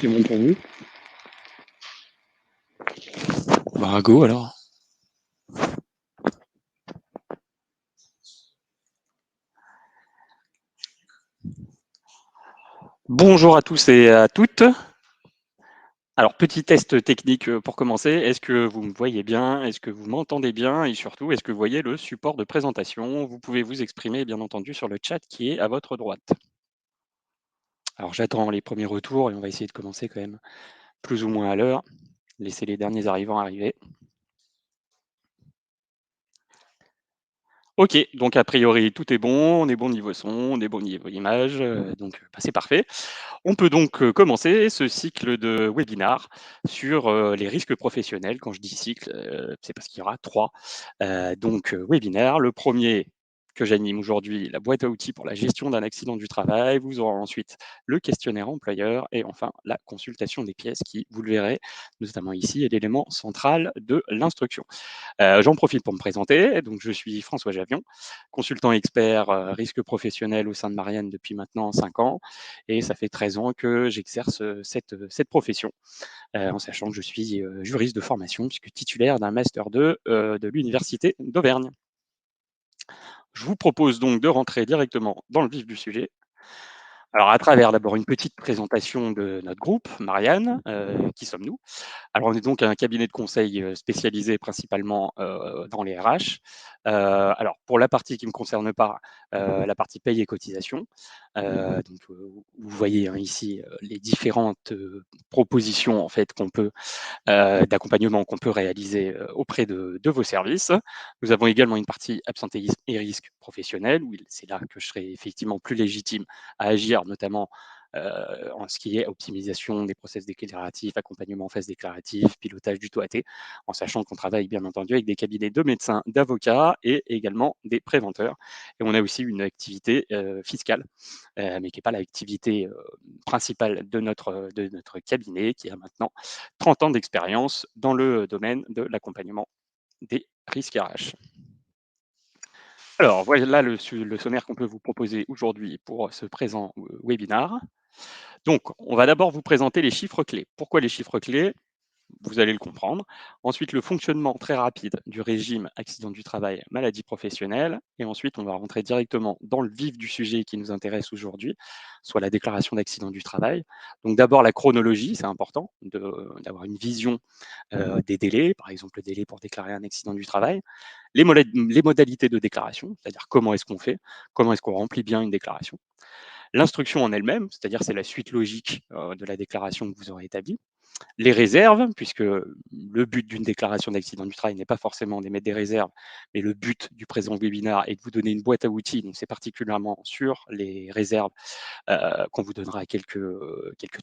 C'est bon pour vous? Bah, go alors. Bonjour à tous et à toutes. Alors, petit test technique pour commencer. Est-ce que vous me voyez bien? Est-ce que vous m'entendez bien? Et surtout, est-ce que vous voyez le support de présentation? Vous pouvez vous exprimer, bien entendu, sur le chat qui est à votre droite. Alors, j'attends les premiers retours et on va essayer de commencer quand même plus ou moins à l'heure. Laisser les derniers arrivants arriver. Ok, donc a priori tout est bon, on est bon niveau son, on est bon niveau image, donc bah, c'est parfait. On peut donc commencer ce cycle de webinaire sur les risques professionnels. Quand je dis cycle, c'est parce qu'il y aura trois webinaires. Le premier que j'anime aujourd'hui, la boîte à outils pour la gestion d'un accident du travail. Vous aurez ensuite le questionnaire employeur et enfin la consultation des pièces qui, vous le verrez, notamment ici, est l'élément central de l'instruction. J'en profite pour me présenter. Donc, je suis François Javion, consultant expert risque professionnel au sein de Marianne depuis maintenant 5 ans. Et ça fait 13 ans que j'exerce cette profession, en sachant que je suis juriste de formation, puisque titulaire d'un Master 2 de l'Université d'Auvergne. Je vous propose donc de rentrer directement dans le vif du sujet. Alors, à travers d'abord une petite présentation de notre groupe, Marianne, qui sommes-nous? Alors, on est donc un cabinet de conseil spécialisé principalement dans les RH. Alors, pour la partie qui ne me concerne pas, la partie paye et cotisation. Vous voyez hein, ici les différentes propositions en fait qu'on peut d'accompagnement qu'on peut réaliser auprès de vos services. Nous avons également une partie absentéisme et risque professionnel, où c'est là que je serai effectivement plus légitime à agir, notamment en ce qui est optimisation des process déclaratifs, accompagnement en phase déclarative, pilotage du taux AT, en sachant qu'on travaille bien entendu avec des cabinets de médecins, d'avocats et également des préventeurs. Et on a aussi une activité fiscale, mais qui n'est pas l'activité principale de notre cabinet, qui a maintenant 30 ans d'expérience dans le domaine de l'accompagnement des risques RH. Alors, voilà le sommaire qu'on peut vous proposer aujourd'hui pour ce présent webinaire. Donc, on va d'abord vous présenter les chiffres clés. Pourquoi les chiffres clés? Vous allez le comprendre. Ensuite, le fonctionnement très rapide du régime accident du travail, maladie professionnelle. Et ensuite, on va rentrer directement dans le vif du sujet qui nous intéresse aujourd'hui, soit la déclaration d'accident du travail. Donc d'abord, la chronologie, c'est important d'avoir une vision des délais, par exemple le délai pour déclarer un accident du travail, les modalités de déclaration, c'est-à-dire comment est-ce qu'on fait, comment est-ce qu'on remplit bien une déclaration. L'instruction en elle-même, c'est-à-dire c'est la suite logique de la déclaration que vous aurez établie. Les réserves, puisque le but d'une déclaration d'accident du travail n'est pas forcément d'émettre des réserves, mais le but du présent webinaire est de vous donner une boîte à outils, donc c'est particulièrement sur les réserves qu'on vous donnera quelques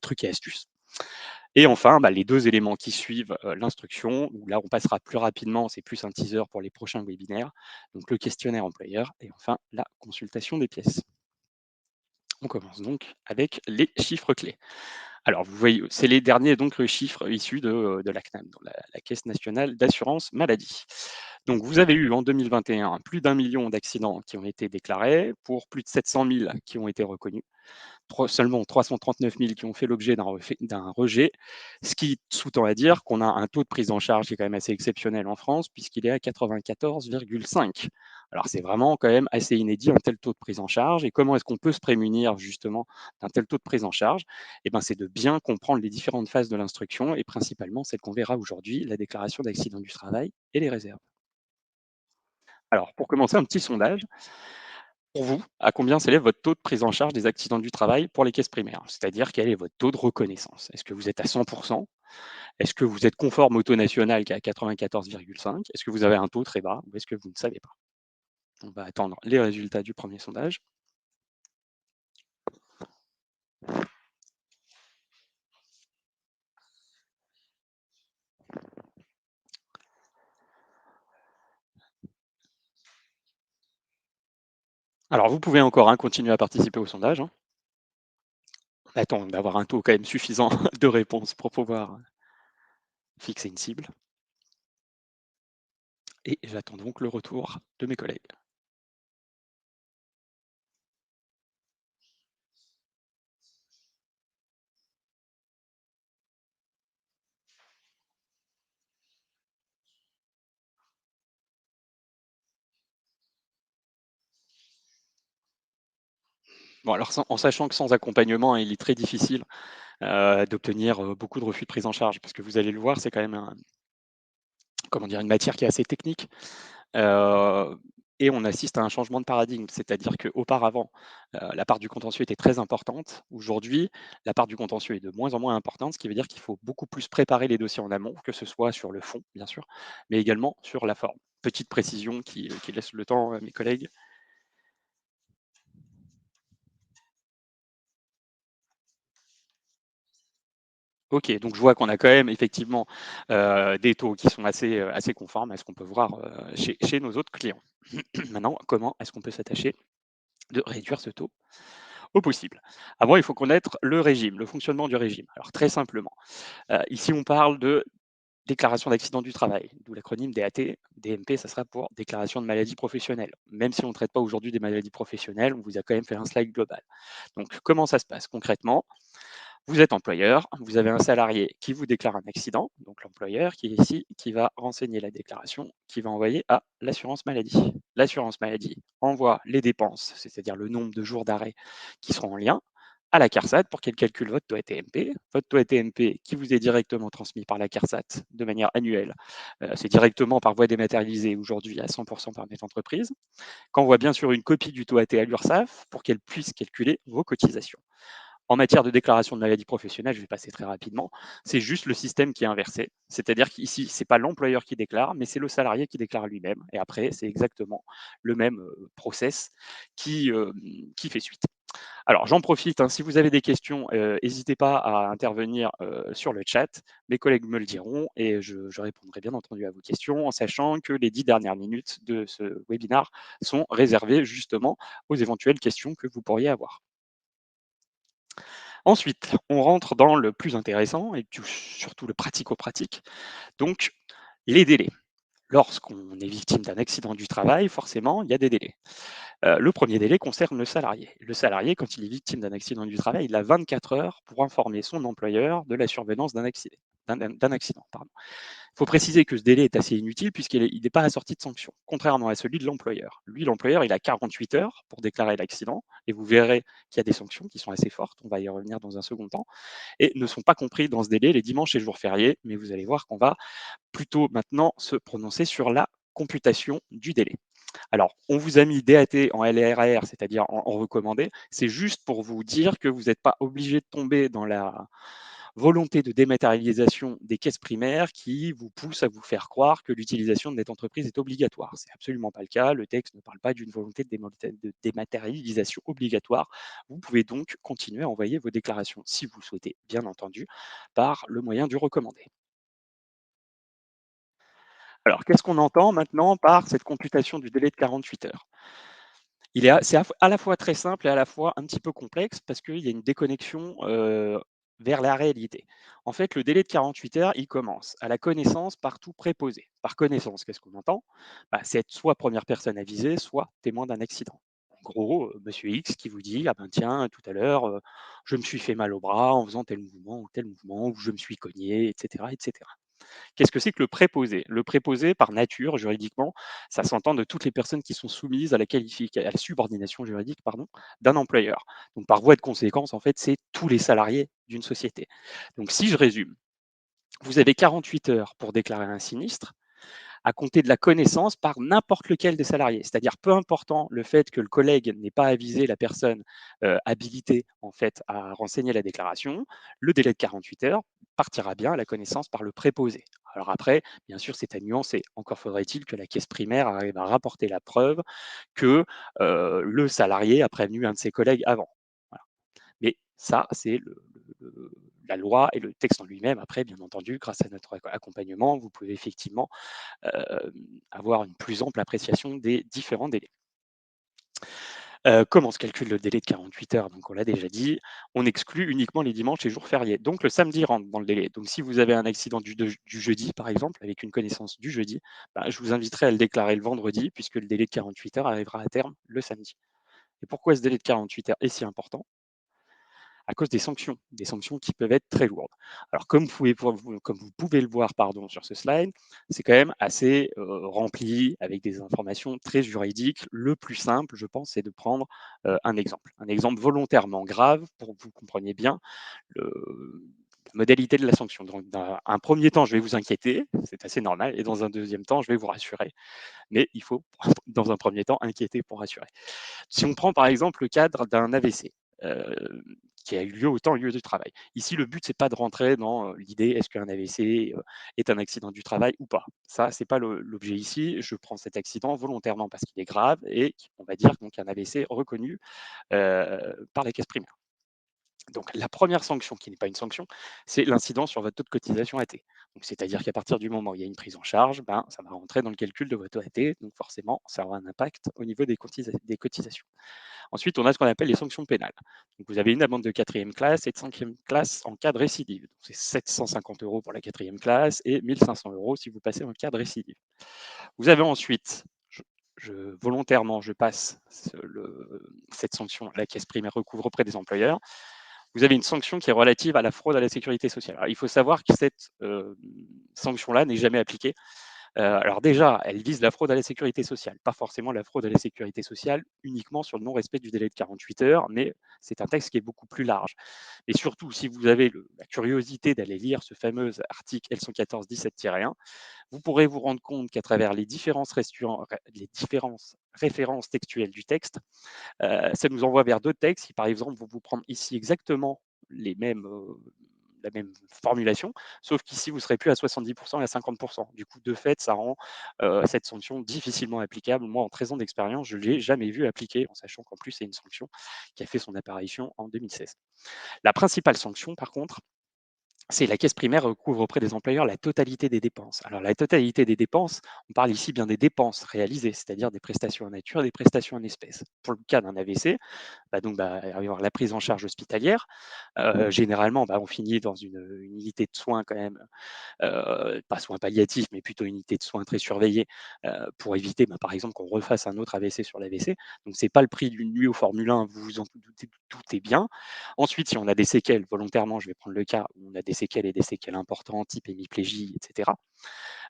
trucs et astuces. Et enfin, bah, les deux éléments qui suivent l'instruction, où là on passera plus rapidement, c'est plus un teaser pour les prochains webinaires, donc le questionnaire employeur et enfin la consultation des pièces. On commence donc avec les chiffres clés. Alors, vous voyez, c'est les derniers donc chiffres issus de la CNAM, la Caisse nationale d'assurance maladie. Donc, vous avez eu en 2021 plus d'1 million d'accidents qui ont été déclarés pour plus de 700 000 qui ont été reconnus. Seulement 339 000 qui ont fait l'objet d'un rejet, ce qui sous-tend à dire qu'on a un taux de prise en charge qui est quand même assez exceptionnel en France, puisqu'il est à 94,5. Alors c'est vraiment quand même assez inédit un tel taux de prise en charge. Et comment est-ce qu'on peut se prémunir justement d'un tel taux de prise en charge? Eh ben, c'est de bien comprendre les différentes phases de l'instruction et principalement celle qu'on verra aujourd'hui, la déclaration d'accident du travail et les réserves. Alors, pour commencer, un petit sondage. Pour vous, à combien s'élève votre taux de prise en charge des accidents du travail pour les caisses primaires? C'est-à-dire quel est votre taux de reconnaissance? Est-ce que vous êtes à 100%? Est-ce que vous êtes conforme au taux national qui est à 94,5? Est-ce que vous avez un taux très bas ou est-ce que vous ne savez pas? On va attendre les résultats du premier sondage. Alors vous pouvez encore continuer à participer au sondage. On attend d'avoir un taux quand même suffisant de réponses pour pouvoir fixer une cible. Et j'attends donc le retour de mes collègues. Bon alors en sachant que sans accompagnement, il est très difficile, d'obtenir, beaucoup de refus de prise en charge parce que vous allez le voir, c'est quand même un comment dire? Une matière qui est assez technique. Heu et on assiste à un changement de paradigme. C'est-à-dire qu'auparavant, la part du contentieux était très importante. Aujourd'hui, la part du contentieux est de moins en moins importante, ce qui veut dire qu'il faut beaucoup plus préparer les dossiers en amont, que ce soit sur le fond, bien sûr, mais également sur la forme. Petite précision qui laisse le temps à mes collègues. OK, donc je vois qu'on a quand même effectivement, des taux qui sont assez conformes à ce qu'on peut voir, chez nos autres clients. Maintenant, comment est-ce qu'on peut s'attacher de réduire ce taux au possible? Avant, il faut connaître le régime, le fonctionnement du régime. Alors très simplement, ici on parle de déclaration d'accident du travail, d'où l'acronyme DAT. DMP, ça sera pour déclaration de maladie professionnelle. Même si on ne traite pas aujourd'hui des maladies professionnelles, on vous a quand même fait un slide global. Donc comment ça se passe concrètement? Vous êtes employeur, vous avez un salarié qui vous déclare un accident, donc l'employeur qui est ici, qui va renseigner la déclaration, qui va envoyer à l'assurance maladie. L'assurance maladie envoie les dépenses, c'est-à-dire le nombre de jours d'arrêt qui seront en lien, à la CARSAT pour qu'elle calcule votre taux ATMP. Votre taux ATMP qui vous est directement transmis par la CARSAT de manière annuelle. C'est directement par voie dématérialisée aujourd'hui à 100% par mes entreprises. Qu'envoie bien sûr une copie du taux AT à l'URSSAF pour qu'elle puisse calculer vos cotisations. En matière de déclaration de maladie professionnelle, je vais passer très rapidement, c'est juste le système qui est inversé. C'est-à-dire qu'ici, ce n'est pas l'employeur qui déclare, mais c'est le salarié qui déclare lui-même. Et après, c'est exactement le même process qui fait suite. Alors, j'en profite, hein, si vous avez des questions, n'hésitez pas à intervenir sur le chat. Mes collègues me le diront et je répondrai bien entendu à vos questions en sachant que les 10 dernières minutes de ce webinar sont réservées justement aux éventuelles questions que vous pourriez avoir. Ensuite, on rentre dans le plus intéressant et surtout le pratico-pratique, donc les délais. Lorsqu'on est victime d'un accident du travail, forcément, il y a des délais. Le premier délai concerne le salarié. Le salarié, quand il est victime d'un accident du travail, il a 24 heures pour informer son employeur de la survenance d'un accident. D'un accident, pardon. Il faut préciser que ce délai est assez inutile puisqu'il n'est pas assorti de sanction, contrairement à celui de l'employeur. Lui, l'employeur, il a 48 heures pour déclarer l'accident et vous verrez qu'il y a des sanctions qui sont assez fortes, on va y revenir dans un second temps, et ne sont pas compris dans ce délai les dimanches et jours fériés, mais vous allez voir qu'on va plutôt maintenant se prononcer sur la computation du délai. Alors, on vous a mis DAT en LRR, c'est-à-dire en recommandé. C'est juste pour vous dire que vous n'êtes pas obligé de tomber dans la volonté de dématérialisation des caisses primaires qui vous pousse à vous faire croire que l'utilisation de net entreprise est obligatoire. C'est absolument pas le cas. Le texte ne parle pas d'une volonté de dématérialisation obligatoire. Vous pouvez donc continuer à envoyer vos déclarations, si vous le souhaitez, bien entendu, par le moyen du recommandé. Alors, qu'est-ce qu'on entend maintenant par cette computation du délai de 48 heures? C'est à la fois très simple et à la fois un petit peu complexe parce qu'il y a une déconnexion vers la réalité. En fait, le délai de 48 heures, il commence à la connaissance par tout préposé. Par connaissance, qu'est-ce qu'on entend? Bah, c'est être soit première personne avisée, soit témoin d'un accident. En gros, monsieur X qui vous dit: «Ah ben tiens, tout à l'heure, je me suis fait mal au bras en faisant tel mouvement, ou je me suis cogné», et cetera, et cetera. Qu'est-ce que c'est que le préposé? Le préposé, par nature, juridiquement, ça s'entend de toutes les personnes qui sont soumises à la subordination juridique, pardon, d'un employeur. Donc, par voie de conséquence, en fait, c'est tous les salariés d'une société. Donc, si je résume, vous avez 48 heures pour déclarer un sinistre à compter de la connaissance par n'importe lequel des salariés. C'est-à-dire peu important le fait que le collègue n'ait pas avisé la personne habilitée en fait à renseigner la déclaration, le délai de 48 heures partira bien à la connaissance par le préposé. Alors après, bien sûr, c'est à nuancer. Encore faudrait-il que la caisse primaire arrive à rapporter la preuve que le salarié a prévenu un de ses collègues avant. Voilà. Mais ça, c'est la loi et le texte en lui-même. Après, bien entendu, grâce à notre accompagnement, vous pouvez effectivement avoir une plus ample appréciation des différents délais. Comment se calcule le délai de 48 heures? Donc on l'a déjà dit, on exclut uniquement les dimanches et jours fériés. Donc le samedi rentre dans le délai. Donc si vous avez un accident du jeudi, par exemple, avec une connaissance du jeudi, bah, je vous inviterai à le déclarer le vendredi puisque le délai de 48 heures arrivera à terme le samedi. Et pourquoi ce délai de 48 heures est si important? à cause des sanctions qui peuvent être très lourdes. Alors comme vous pouvez le voir pardon, sur ce slide, c'est quand même assez rempli avec des informations très juridiques. Le plus simple, je pense, c'est de prendre un exemple. Un exemple volontairement grave pour que vous compreniez bien la modalité de la sanction. Donc, dans un premier temps, je vais vous inquiéter, c'est assez normal, et dans un deuxième temps, je vais vous rassurer. Mais il faut, dans un premier temps, inquiéter pour rassurer. Si on prend par exemple le cadre d'un AVC, qui a eu lieu au temps lieu du travail. Ici, le but, c'est pas de rentrer dans l'idée est-ce qu'un AVC est un accident du travail ou pas. Ça, c'est pas l'objet ici. Je prends cet accident volontairement parce qu'il est grave et on va dire donc un AVC reconnu par la caisse primaire. Donc la première sanction, qui n'est pas une sanction, c'est l'incidence sur votre taux de cotisation AT. Donc c'est-à-dire qu'à partir du moment où il y a une prise en charge, ben, ça va rentrer dans le calcul de votre AT, donc forcément, ça aura un impact au niveau des cotisations. Ensuite, on a ce qu'on appelle les sanctions pénales. Donc vous avez une amende de quatrième classe et de cinquième classe en cas de récidive. Donc c'est 750 € pour la quatrième classe et 1500 € si vous passez en cas de récidive. Vous avez ensuite, volontairement, je passe cette sanction, la caisse primaire recouvre auprès des employeurs. Vous avez une sanction qui est relative à la fraude à la sécurité sociale. Alors, il faut savoir que cette sanction-là n'est jamais appliquée. Alors déjà, elle vise la fraude à la sécurité sociale, pas forcément la fraude à la sécurité sociale uniquement sur le non-respect du délai de 48 heures, mais c'est un texte qui est beaucoup plus large. Et surtout, si vous avez la curiosité d'aller lire ce fameux article L114-17-1, vous pourrez vous rendre compte qu'à travers les différences références textuelles du texte, ça nous envoie vers d'autres textes qui, par exemple, vont vous prendre ici exactement les mêmes, la même formulation, sauf qu'ici, vous ne serez plus à 70% et à 50%. Du coup, de fait, ça rend cette sanction difficilement applicable. Moi, en 13 ans d'expérience, je ne l'ai jamais vu appliquer, en sachant qu'en plus, c'est une sanction qui a fait son apparition en 2016. La principale sanction, par contre, c'est la caisse primaire couvre auprès des employeurs la totalité des dépenses. Alors la totalité des dépenses, on parle ici bien des dépenses réalisées, c'est-à-dire des prestations en nature et des prestations en espèces. Pour le cas d'un AVC, il va y avoir la prise en charge hospitalière. Généralement, on finit dans une unité de soins quand même, pas soins palliatifs, mais plutôt unité de soins très surveillée, pour éviter, par exemple, qu'on refasse un autre AVC sur l'AVC. Donc c'est pas le prix d'une nuit au Formule 1, vous vous en doutez bien. Ensuite, si on a des séquelles, volontairement, je vais prendre le cas où on a des séquelles et des séquelles importantes, type hémiplégie, etc.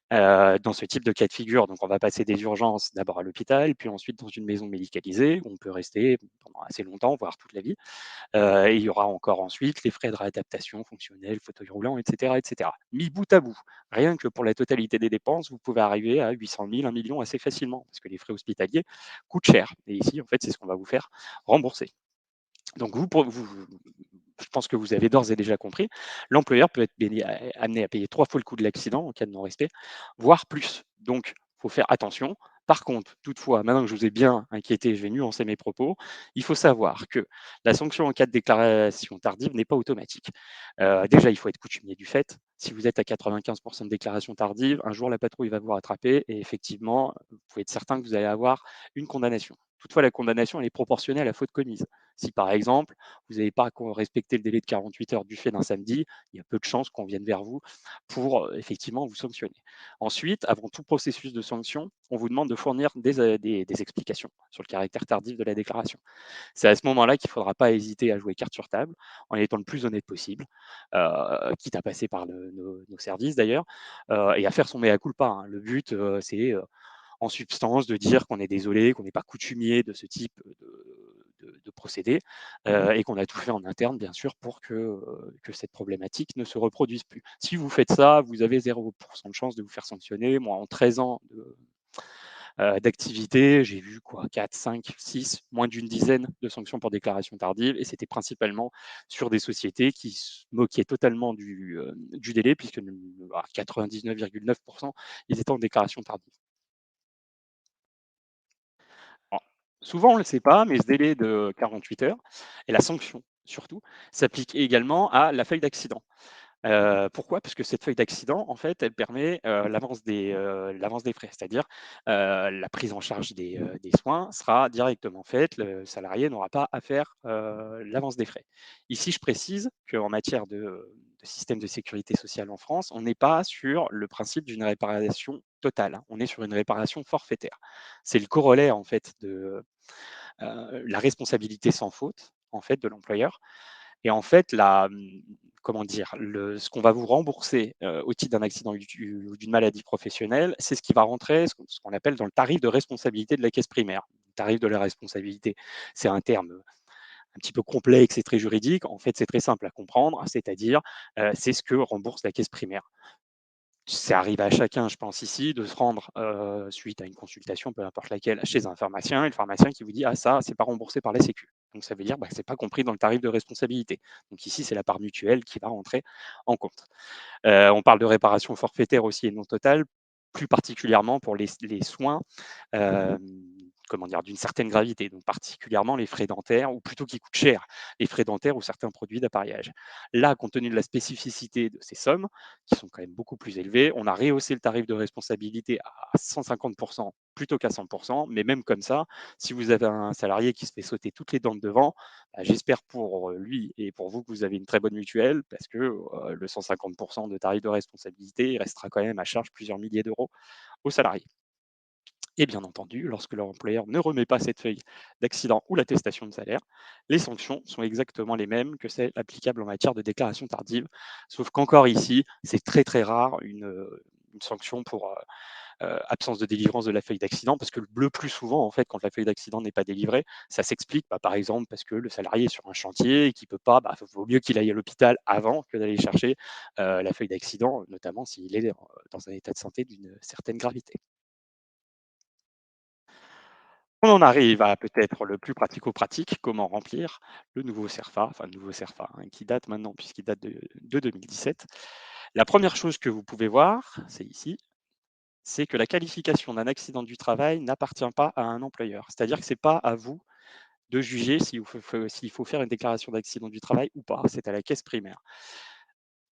Dans ce type de cas de figure, donc on va passer des urgences d'abord à l'hôpital, puis ensuite dans une maison médicalisée où on peut rester pendant assez longtemps, voire toute la vie. Et il y aura encore ensuite les frais de réadaptation fonctionnelle, fauteuil roulant, etc., etc. Mis bout à bout, rien que pour la totalité des dépenses, vous pouvez arriver à 800 000, 1 million assez facilement, parce que les frais hospitaliers coûtent cher. Et ici, en fait, c'est ce qu'on va vous faire rembourser. Donc je pense que vous avez d'ores et déjà compris, l'employeur peut être amené à payer 3 fois le coût de l'accident en cas de non-respect, voire plus. Donc, il faut faire attention. Par contre, toutefois, maintenant que je vous ai bien inquiété, je vais nuancer mes propos. Il faut savoir que la sanction en cas de déclaration tardive n'est pas automatique. Déjà, il faut être coutumier du fait. Si vous êtes à 95% de déclaration tardive, un jour la patrouille va vous rattraper et effectivement, vous pouvez être certain que vous allez avoir une condamnation. Toutefois, la condamnation, elle est proportionnelle à la faute commise. Si par exemple, vous n'avez pas respecté le délai de 48 heures du fait d'un samedi, il y a peu de chances qu'on vienne vers vous pour effectivement vous sanctionner. Ensuite, avant tout processus de sanction, on vous demande de fournir des explications sur le caractère tardif de la déclaration. C'est à ce moment-là qu'il ne faudra pas hésiter à jouer carte sur table en étant le plus honnête possible, quitte à passer par nos services d'ailleurs, et à faire son mea culpa, hein. Le but, c'est en substance de dire qu'on est désolé, qu'on n'est pas coutumier de ce type de procédé et qu'on a tout fait en interne, bien sûr, pour que cette problématique ne se reproduise plus. Si vous faites ça, vous avez 0% de chance de vous faire sanctionner. Moi, en 13 ans d'activité, j'ai vu quoi, 4, 5, 6, moins d'une dizaine de sanctions pour déclaration tardive, et c'était principalement sur des sociétés qui se moquaient totalement du délai, puisque à 99,9%, ils étaient en déclaration tardive. Alors, souvent, on ne le sait pas, mais ce délai de 48 heures et la sanction surtout s'applique également à la feuille d'accident. Pourquoi? Parce que cette feuille d'accident, en fait, elle permet l'avance des frais, c'est-à-dire la prise en charge des soins sera directement faite, le salarié n'aura pas à faire l'avance des frais. Ici, je précise qu'en matière de système de sécurité sociale en France, on n'est pas sur le principe d'une réparation totale, hein, on est sur une réparation forfaitaire. C'est le corollaire en fait de la responsabilité sans faute en fait de l'employeur. Et en fait, comment dire? Ce qu'on va vous rembourser, au titre d'un accident ou d'une maladie professionnelle, c'est ce qui va rentrer, ce qu'on appelle dans le tarif de responsabilité de la caisse primaire. Le tarif de la responsabilité, c'est un terme, un petit peu complexe et très juridique. En fait, c'est très simple à comprendre, c'est-à-dire, c'est ce que rembourse la caisse primaire. Ça arrive à chacun, je pense ici, de se rendre, suite à une consultation, peu importe laquelle, chez un pharmacien et le pharmacien qui vous dit: «Ah ça, c'est pas remboursé par la sécu». Donc ça veut dire, bah, c'est pas compris dans le tarif de responsabilité. Donc ici, c'est la part mutuelle qui va rentrer en compte. On parle de réparation forfaitaire aussi et non totale, plus particulièrement pour les soins, hem, comment dire? D'une certaine gravité, donc particulièrement les frais dentaires ou plutôt qui coûtent cher, les frais dentaires ou certains produits d'appareillage. Là, compte tenu de la spécificité de ces sommes, qui sont quand même beaucoup plus élevées, on a rehaussé le tarif de responsabilité à 150 plutôt qu'à 100. Mais même comme ça, si vous avez un salarié qui se fait sauter toutes les dents de devant, bah, j'espère pour, lui et pour vous que vous avez une très bonne mutuelle parce que, le 150 de tarif de responsabilité, il restera quand même à charge plusieurs milliers d'euros aux salariés. Et bien entendu, lorsque leur employeur ne remet pas cette feuille d'accident ou l'attestation de salaire, les sanctions sont exactement les mêmes que celles applicables en matière de déclaration tardive, sauf qu'encore ici, c'est très très rare une sanction pour, absence de délivrance de la feuille d'accident, parce que le plus souvent, en fait, quand la feuille d'accident n'est pas délivrée, ça s'explique, bah, par exemple, parce que le salarié est sur un chantier et qu'il peut pas, bah, vaut mieux qu'il aille à l'hôpital avant que d'aller chercher la feuille d'accident, notamment s'il est dans un état de santé d'une certaine gravité. On en arrive à peut-être le plus pratico-pratique, comment remplir le nouveau CERFA, enfin le nouveau CERFA, hein, qui date maintenant puisqu'il date de 2017. La première chose que vous pouvez voir, c'est ici, c'est que la qualification d'un accident du travail n'appartient pas à un employeur. C'est-à-dire que ce n'est pas à vous de juger s'il faut faire une déclaration d'accident du travail ou pas. C'est à la caisse primaire.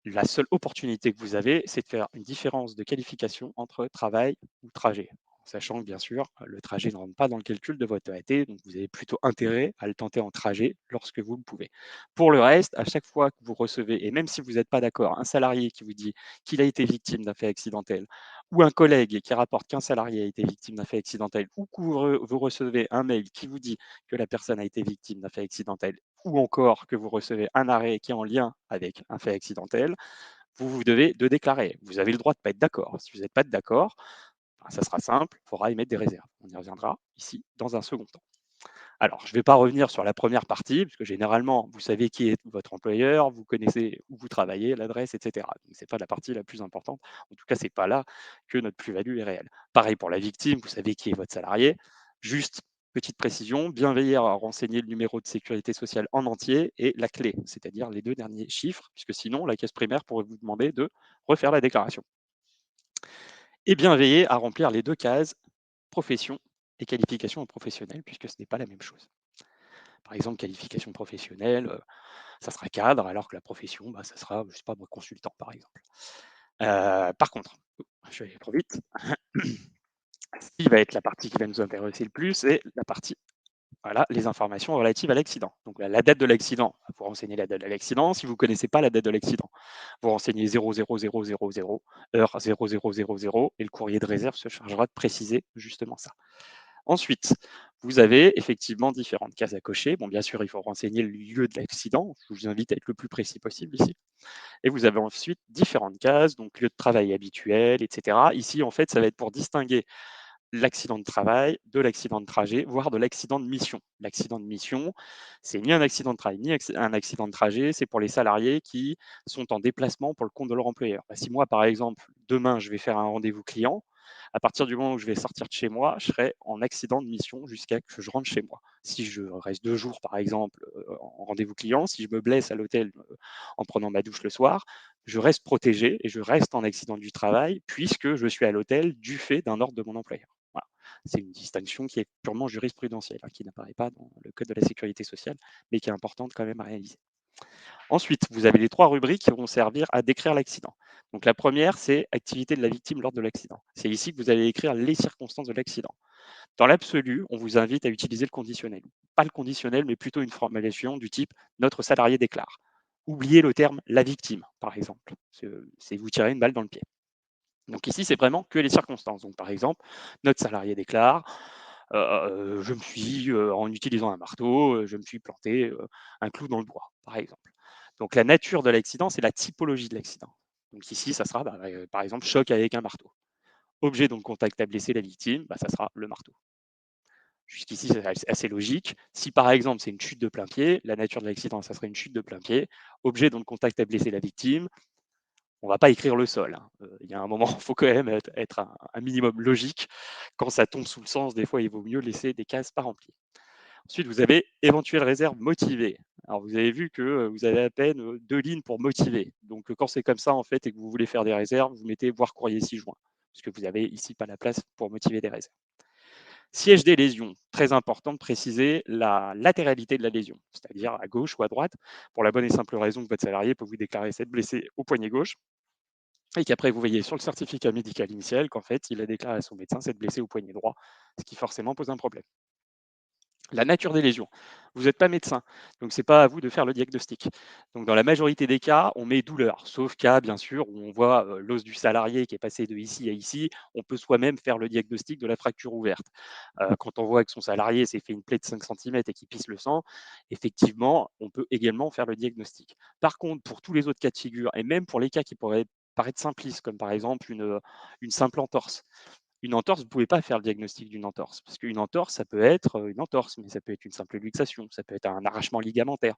La seule opportunité que vous avez, c'est de faire une différence de qualification entre travail ou trajet. Sachant que bien sûr, le trajet ne rentre pas dans le calcul de votre AT, donc vous avez plutôt intérêt à le tenter en trajet lorsque vous le pouvez. Pour le reste, à chaque fois que vous recevez, et même si vous n'êtes pas d'accord, un salarié qui vous dit qu'il a été victime d'un fait accidentel, ou un collègue qui rapporte qu'un salarié a été victime d'un fait accidentel, ou que vous recevez un mail qui vous dit que la personne a été victime d'un fait accidentel, ou encore que vous recevez un arrêt qui est en lien avec un fait accidentel, vous devez de déclarer. Vous avez le droit de ne pas être d'accord. Si vous n'êtes pas d'accord, ben, ça sera simple, il faudra émettre des réserves. On y reviendra ici dans un second temps. Alors, je ne vais pas revenir sur la première partie, parce que généralement, vous savez qui est votre employeur, vous connaissez où vous travaillez, l'adresse, etc. Donc, ce n'est pas la partie la plus importante. En tout cas, ce n'est pas là que notre plus-value est réelle. Pareil pour la victime, vous savez qui est votre salarié. Juste, petite précision, bien veiller à renseigner le numéro de sécurité sociale en entier et la clé, c'est-à-dire les deux derniers chiffres, puisque sinon, la caisse primaire pourrait vous demander de refaire la déclaration. Et bien veiller à remplir les deux cases profession et qualification professionnelle, puisque ce n'est pas la même chose. Par exemple, qualification professionnelle, ça sera cadre, alors que la profession, bah, ça sera, je sais pas moi, consultant, par exemple. Par contre, je vais aller trop vite. Ce qui va être la partie qui va nous intéresser le plus, c'est la partie, voilà, les informations relatives à l'accident. Donc la date de l'accident, vous renseignez la date de l'accident. Si vous ne connaissez pas la date de l'accident, vous renseignez 00000, heure 0000, et le courrier de réserve se chargera de préciser justement ça. Ensuite, vous avez effectivement différentes cases à cocher. Bon, bien sûr, il faut renseigner le lieu de l'accident. Je vous invite à être le plus précis possible ici. Et vous avez ensuite différentes cases, donc lieu de travail habituel, etc. Ici, en fait, ça va être pour distinguer l'accident de travail de l'accident de trajet, voire de l'accident de mission. L'accident de mission, c'est ni un accident de travail, ni un accident de trajet, c'est pour les salariés qui sont en déplacement pour le compte de leur employeur. Bah, si moi, par exemple, demain, je vais faire un rendez-vous client, à partir du moment où je vais sortir de chez moi, je serai en accident de mission jusqu'à ce que je rentre chez moi. Si je reste 2 jours, par exemple, en rendez-vous client, si je me blesse à l'hôtel en prenant ma douche le soir, je reste protégé et je reste en accident du travail puisque je suis à l'hôtel du fait d'un ordre de mon employeur. Voilà. C'est une distinction qui est purement jurisprudentielle, hein, qui n'apparaît pas dans le Code de la sécurité sociale, mais qui est importante quand même à réaliser. Ensuite, vous avez les 3 rubriques qui vont servir à décrire l'accident. Donc la première, c'est activité de la victime lors de l'accident. C'est ici que vous allez écrire les circonstances de l'accident. Dans l'absolu, on vous invite à utiliser le conditionnel. Pas le conditionnel, mais plutôt une formulation du type notre salarié déclare. Oubliez le terme la victime, par exemple. C'est vous tirer une balle dans le pied. Donc ici, c'est vraiment que les circonstances. Donc par exemple, notre salarié déclare, En utilisant un marteau, je me suis planté un clou dans le bois, par exemple. Donc la nature de l'accident, c'est la typologie de l'accident. Donc ici, ça sera par exemple choc avec un marteau. Objet dont le contact a blessé la victime, ça sera le marteau. Jusqu'ici, c'est assez logique. Si par exemple c'est une chute de plein pied, la nature de l'accident, ça serait une chute de plein pied. Objet dont le contact a blessé la victime, on ne va pas écrire le sol, hein. Il y a un moment, il faut quand même être un minimum logique. Quand ça tombe sous le sens, des fois, il vaut mieux laisser des cases pas remplies. Ensuite, vous avez éventuelle réserve motivée. Alors, vous avez vu que vous avez à peine 2 lignes pour motiver. Donc, quand c'est comme ça, en fait, et que vous voulez faire des réserves, vous mettez voir courrier 6 juin, parce que vous avez ici pas la place pour motiver des réserves. Siège des lésions, très important de préciser la latéralité de la lésion, c'est-à-dire à gauche ou à droite, pour la bonne et simple raison que votre salarié peut vous déclarer s'être blessé au poignet gauche et qu'après vous voyez sur le certificat médical initial qu'en fait il a déclaré à son médecin s'être blessé au poignet droit, ce qui forcément pose un problème. La nature des lésions. Vous n'êtes pas médecin, donc ce n'est pas à vous de faire le diagnostic. Donc dans la majorité des cas, on met douleur, sauf cas bien sûr où on voit l'os du salarié qui est passé de ici à ici, on peut soi-même faire le diagnostic de la fracture ouverte. Quand on voit que son salarié s'est fait une plaie de 5 centimètres et qui pisse le sang, effectivement, on peut également faire le diagnostic. Par contre, pour tous les autres cas de figure, et même pour les cas qui pourraient paraître simplistes, comme par exemple une simple entorse, une entorse, vous ne pouvez pas faire le diagnostic d'une entorse, parce qu'une entorse, ça peut être une entorse, mais ça peut être une simple luxation, ça peut être un arrachement ligamentaire,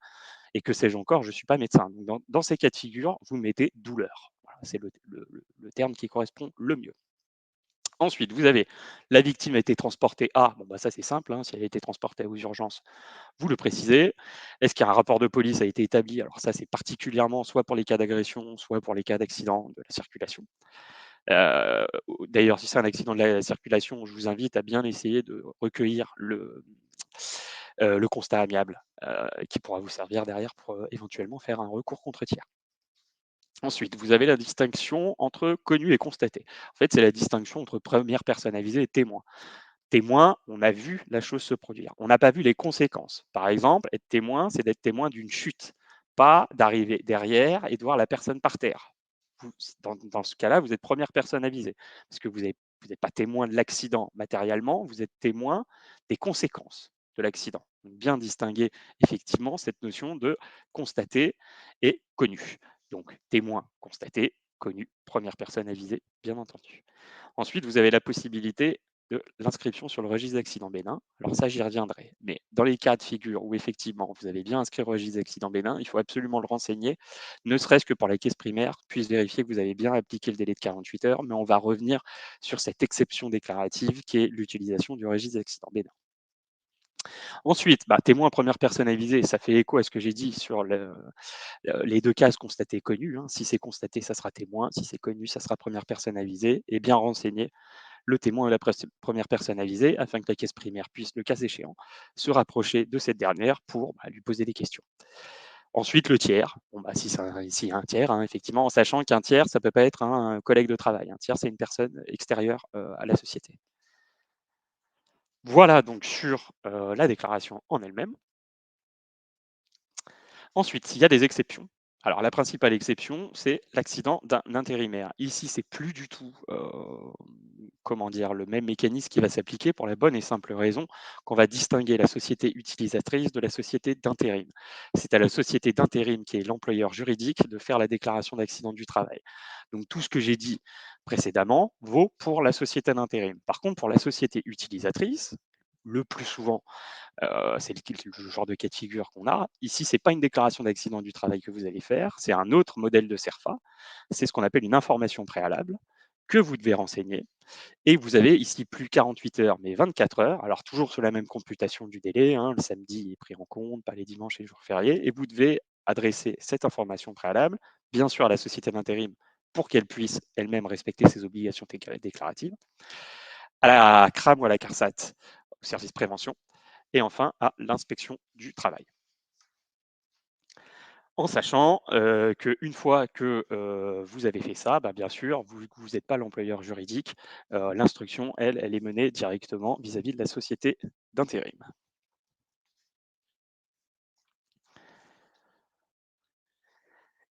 et que sais-je encore, je ne suis pas médecin. Donc dans ces cas de figure, vous mettez douleur. Voilà, c'est le terme qui correspond le mieux. Ensuite, vous avez la victime a été transportée à, bon ça c'est simple, hein, si elle a été transportée aux urgences, vous le précisez. Est-ce qu'un rapport de police a été établi? Alors ça c'est particulièrement soit pour les cas d'agression, soit pour les cas d'accident de la circulation. Euh, D'ailleurs, si c'est un accident de la circulation, je vous invite à bien essayer de recueillir le constat amiable qui pourra vous servir derrière pour éventuellement faire un recours contre tiers. Ensuite, vous avez la distinction entre connu et constaté. En fait, c'est la distinction entre première personne avisée et témoin. Témoin, on a vu la chose se produire. On n'a pas vu les conséquences. Par exemple, être témoin, c'est d'être témoin d'une chute, pas d'arriver derrière et de voir la personne par terre. Dans ce cas-là, vous êtes première personne avisée, parce que vous n'êtes pas témoin de l'accident matériellement, vous êtes témoin des conséquences de l'accident. Bien distinguer effectivement cette notion de constaté et connu. Donc témoin, constaté, connu, première personne avisée, bien entendu. Ensuite, vous avez la possibilité de l'inscription sur le registre d'accident bénin. Alors ça, j'y reviendrai. Mais dans les cas de figure où effectivement vous avez bien inscrit au registre d'accident bénin, il faut absolument le renseigner, ne serait-ce que pour la caisse primaire puisse vérifier que vous avez bien appliqué le délai de 48 heures, mais on va revenir sur cette exception déclarative qui est l'utilisation du registre d'accident bénin. Ensuite, témoin première personne avisée, ça fait écho à ce que j'ai dit sur les deux cases constatées connues, hein. Si c'est constaté, ça sera témoin. Si c'est connu, ça sera première personne avisée. Et bien renseigner le témoin est la première personne avisée afin que la caisse primaire puisse, le cas échéant, se rapprocher de cette dernière pour lui poser des questions. Ensuite, le tiers, s'il y a un tiers, hein, effectivement, en sachant qu'un tiers, ça ne peut pas être un collègue de travail. Un tiers, c'est une personne extérieure à la société. Voilà donc sur la déclaration en elle-même. Ensuite, il y a des exceptions. Alors, la principale exception, c'est l'accident d'un intérimaire. Ici, c'est plus du tout, comment dire, le même mécanisme qui va s'appliquer pour la bonne et simple raison qu'on va distinguer la société utilisatrice de la société d'intérim. C'est à la société d'intérim qui est l'employeur juridique de faire la déclaration d'accident du travail. Donc, tout ce que j'ai dit précédemment vaut pour la société d'intérim. Par contre, pour la société utilisatrice, le plus souvent, c'est le genre de cas de figure qu'on a. Ici, ce n'est pas une déclaration d'accident du travail que vous allez faire, c'est un autre modèle de CERFA. C'est ce qu'on appelle une information préalable que vous devez renseigner. Et vous avez ici plus 48 heures, mais 24 heures. Alors, toujours sur la même computation du délai, hein, le samedi est pris en compte, pas les dimanches et les jours fériés. Et vous devez adresser cette information préalable, bien sûr, à la société d'intérim pour qu'elle puisse elle-même respecter ses obligations déclaratives, à la CRAM ou à la CARSAT, au service prévention, et enfin à l'inspection du travail. En sachant qu'une fois que vous avez fait ça, bien sûr, vous n'êtes pas l'employeur juridique. L'instruction, elle est menée directement vis-à-vis de la société d'intérim.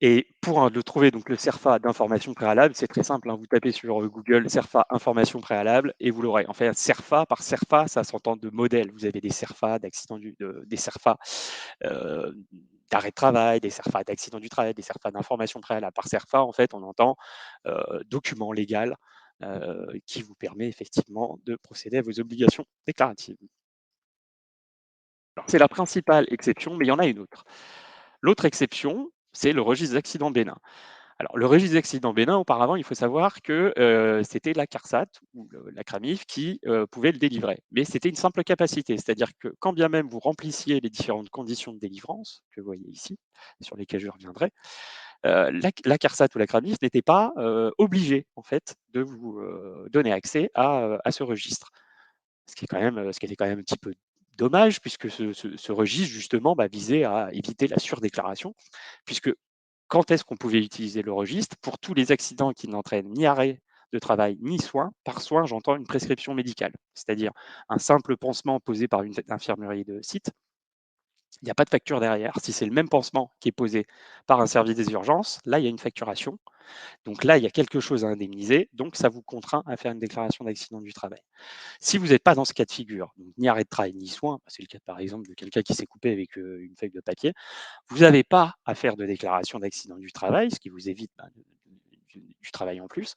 Et pour le trouver, donc le CERFA d'information préalable, c'est très simple, hein, vous tapez sur Google CERFA information préalable et vous l'aurez. En fait, CERFA, par CERFA, ça s'entend de modèle. Vous avez des CERFA des CERFA d'arrêt de travail, des CERFA d'accident du travail, des CERFA d'information préalable. Par CERFA, en fait, on entend document légal qui vous permet effectivement de procéder à vos obligations déclaratives. Alors, c'est la principale exception, mais il y en a une autre. L'autre exception, c'est le registre d'accident bénin. Alors, le registre d'accident bénin, auparavant, il faut savoir que c'était la CARSAT ou la CRAMIF qui pouvait le délivrer. Mais c'était une simple capacité, c'est-à-dire que quand bien même vous remplissiez les différentes conditions de délivrance que vous voyez ici, sur lesquelles je reviendrai, la CARSAT ou la CRAMIF n'était pas obligée en fait de vous donner accès à ce registre. Ce qui était quand même un petit peu dommage, puisque ce registre, justement, visait à éviter la surdéclaration, puisque quand est-ce qu'on pouvait utiliser le registre? Pour tous les accidents qui n'entraînent ni arrêt de travail ni soin. Par soin, j'entends une prescription médicale, c'est-à-dire un simple pansement posé par une infirmerie de site. Il n'y a pas de facture derrière. Si c'est le même pansement qui est posé par un service des urgences, là, il y a une facturation. Donc là, il y a quelque chose à indemniser. Donc, ça vous contraint à faire une déclaration d'accident du travail. Si vous n'êtes pas dans ce cas de figure, donc ni arrêt de travail ni soin, c'est le cas par exemple de quelqu'un qui s'est coupé avec une feuille de papier, vous n'avez pas à faire de déclaration d'accident du travail, ce qui vous évite du travail en plus.